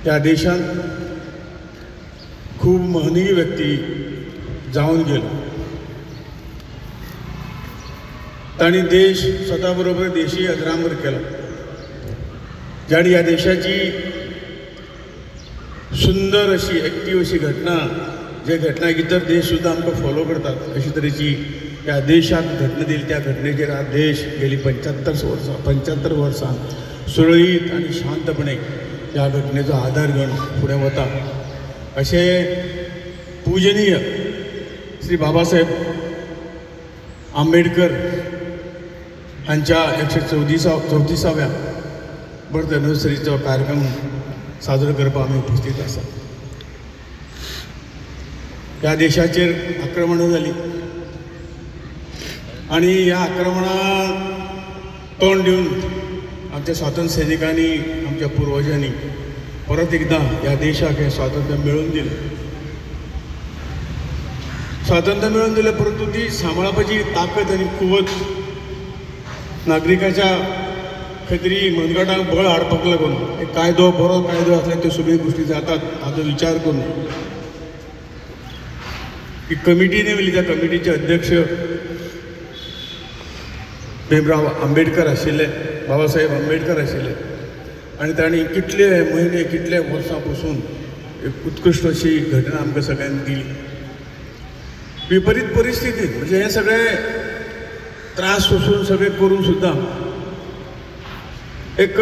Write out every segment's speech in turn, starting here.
त्या देशात खूप महनीय व्यक्ती जाऊन गेलो. ताणी देश स्वतःबरोबर देशी अजरामर केला. ज्याने या देशाची सुंदर अशी एक्टिव्ह अशी घटना, जे घटना इतर देश सुद्धा आमकां फॉलो करतात अशी तरेची या देशात घटना दिली. त्या घटनेचेर हा देश गेली 75 वर्सां सुरळीत आणि शांतपणे ह्या घटनेचो आधार घेवन फुडें वता. अशें पूजनीय श्री बाबासाहेब आंबेडकर हांच्या 134व्या बर्थ एनिवर्सरीचो कार्यक्रम साजरो करपाक आमी उपस्थित आसा. ह्या देशाचेर आक्रमणां जालीं आनी ह्या आक्रमणाक तोंड दिवन आमच्या स्वातंत्र्य सैनिकांनी, आमच्या पुर्वजांनी परत एकदां ह्या देशाक हें स्वातंत्र्य मेळोवन दिलें. स्वातंत्र्य मेळोवन दिलें, परंतु ती सांबाळपाची ताकद आनी कुवत नागरिकाच्या खंय तरी मनगटाक बळ हाडपाक लागून एक कायदो, बरो कायदो आसल्यार त्यो सगळ्यो गोश्टी जातात हाचो विचार करून ही कमिटी नेमली. त्या कमिटीचे अध्यक्ष भीमराव आंबेडकर आशिल्ले, बाबासाहेब आंबेडकर आशिल्ले आनी तांणी कितले म्हयने, कितले वर्सां पासून एक उत्कृश्ट अशी घटना आमकां सगळ्यांक दिली. विपरीत परिस्थितीत म्हणजे हे सगळे त्रास सोसून सगळे करून सुद्दां एक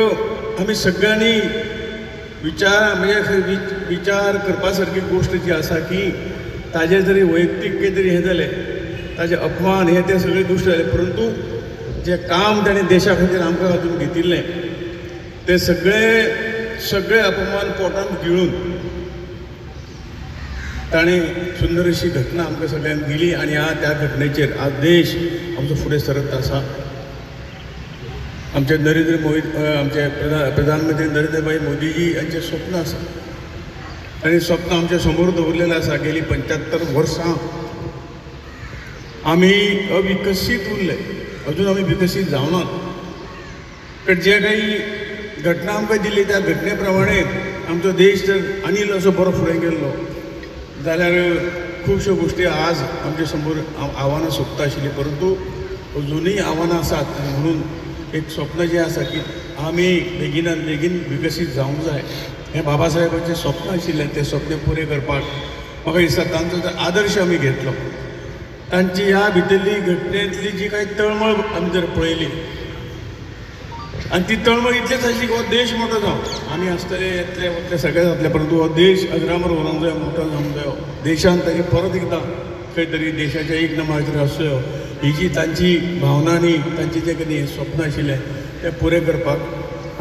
आमी सगळ्यांनी विचार करपा सारकी गोश्ट जी आसा की ताजे जरी वैयक्तीक कितें तरी हें जालें, ताजे अपमान हे ते सगळे गोश्ट जाले, परंतु जे काम ताणें देशा खातीर आमकां हातून घेतिल्लें ते सगळे अपमान पोटांत गिळून ताणें सुंदर अशी घटना आमकां सगळ्यांक दिली. आनी त्या घटनेचेर आज देश आमचो फुडें सरत आसा. आमचे आमचे प्रधानमंत्री नरेंद्र भाई मोदीजी यांचे स्वप्न आसा आनी स्वप्न आमच्या समोर दवरलेलें आसा. गेली 75 वर्सां आमी अविकसीत उरले, अजून आमी विकसीत जावनात. पण जे काही घटना आमकां दिली त्या घटने प्रमाणे आमचो देश जर आनीक असो बरो फुडें गेल्लो जाल्यार खुबश्यो गोश्टी आज आमचे समोर आव्हानां सोंपता आशिल्लीं, परंतु अजुनूय आव्हानां आसात. म्हणून एक स्वप्न जें आसा की आमी बेगिनात बेगीन विकसीत जावंक जाय, हें बाबासाहेबाचें स्वप्न आशिल्लें. तें स्वप्न पुरे करपाक म्हाका दिसता तांचो जर आदर्श आमी घेतलो, तांची ह्या भितरली घटनेंतली जी कांय तळमळ आमी जर पळयली आनी ती तळमळ इतलेच आशिल्ली की हो देश मोठो जावं, आमी आसतले येतले वतले सगळे जातले, परंतु हो देश अजरामर व्हरूंक जाय, मोठो जावंक जायो. देशान ताची परत एकदां खंय तरी देशाच्या एक नंबराचेर आसचो, ही जी तांची भावना आनी तांचें जें कितें स्वप्न आशिल्लें तें पुरें करपाक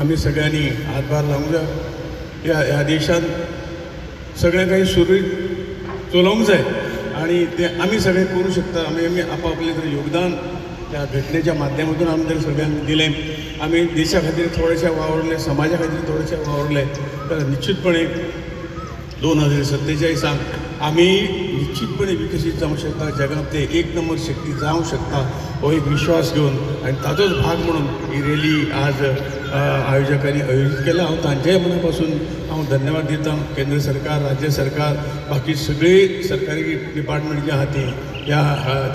आमी सगळ्यांनी हातभार लावंक जाय. ह्या देशांत सगळें काही सुरळीत चलोवंक जाय आनी तें आमी सगळें करूं शकता. आमी आपआपलें जर योगदान त्या घटनेच्या माध्यमातून आमी जर सगळ्यांक दिलें, आमी देशा खातीर थोडेशें वावरले, समाजा खातीर थोडेशें वावरले, तर निश्चितपणे 2047 आमी निश्चितपणे विकसीत जावंक शकता, जगांतले एक नंबर शक्ती जावंक शकता हो एक विश्वास घेवन आनी ताचोच भाग म्हणून ही रॅली आज आयोजकांनी आयोजीत केला. हांव तांच्याय मना पासून हांव धन्यवाद दिता. केंद्र सरकार, राज्य सरकार, बाकी सगळे सरकारी डिपार्टमेंट जे आहा ती ह्या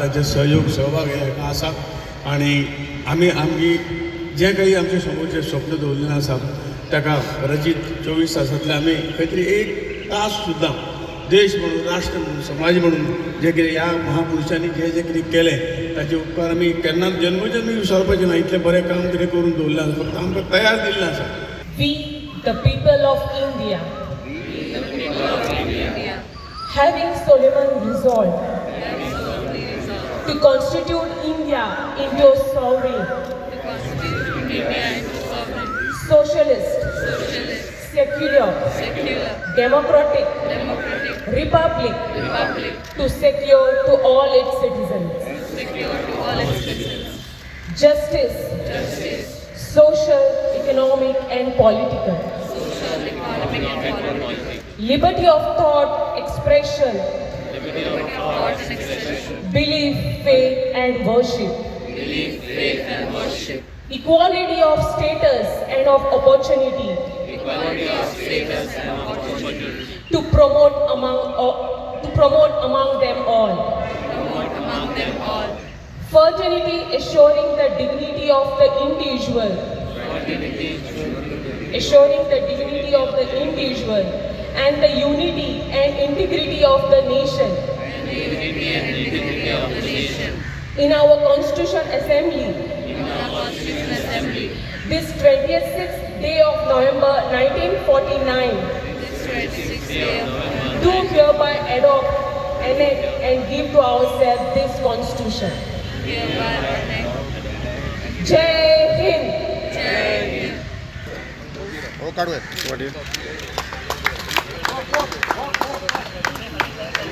ताचे सहभाग हे आसा आनी आमी आमची जें काही आमचे समोरचे स्वप्न दवरलेलें आसा ताका रचीत 24 तासांतले आमी खंय तरी 1 तास सुद्दां देश म्हणून, राष्ट्र म्हणून, समाज म्हणून जे कितें ह्या महापुरुशांनी जे कितें केलें ताचे उपकार आमी केन्नाच जन्मजन्मी विसरपाचें ना. इतलें बरें काम कितें करून दवरलें आसा, फक्त आमकां तयार दिल्लें आसा. We, the people of India, having solemn resolved to constitute India into a sovereign, socialist, secular, democratic republic to secure to all its citizens justice, social, economic and political, liberty of thought, expression, belief, faith and worship, equality of status and of opportunity, to promote among them all. Fraternity assuring the dignity of the individual. And the unity and integrity of the nation. In our Constitutional Assembly. This 26th day of November 1949. Do hereby adopt, enact and give to ourselves this Constitution. Jai Hind.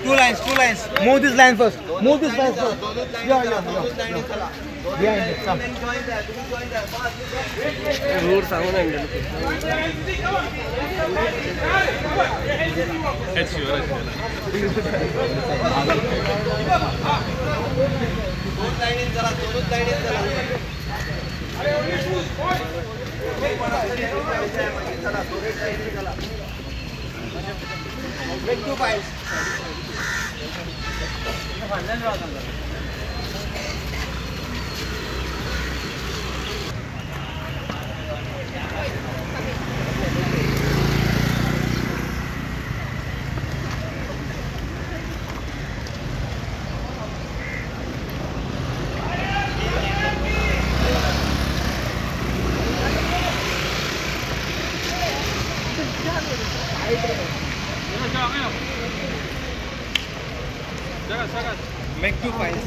Two lines. Move this line first. Yeah. Behind it, come. Make 2 files. Make 2 files.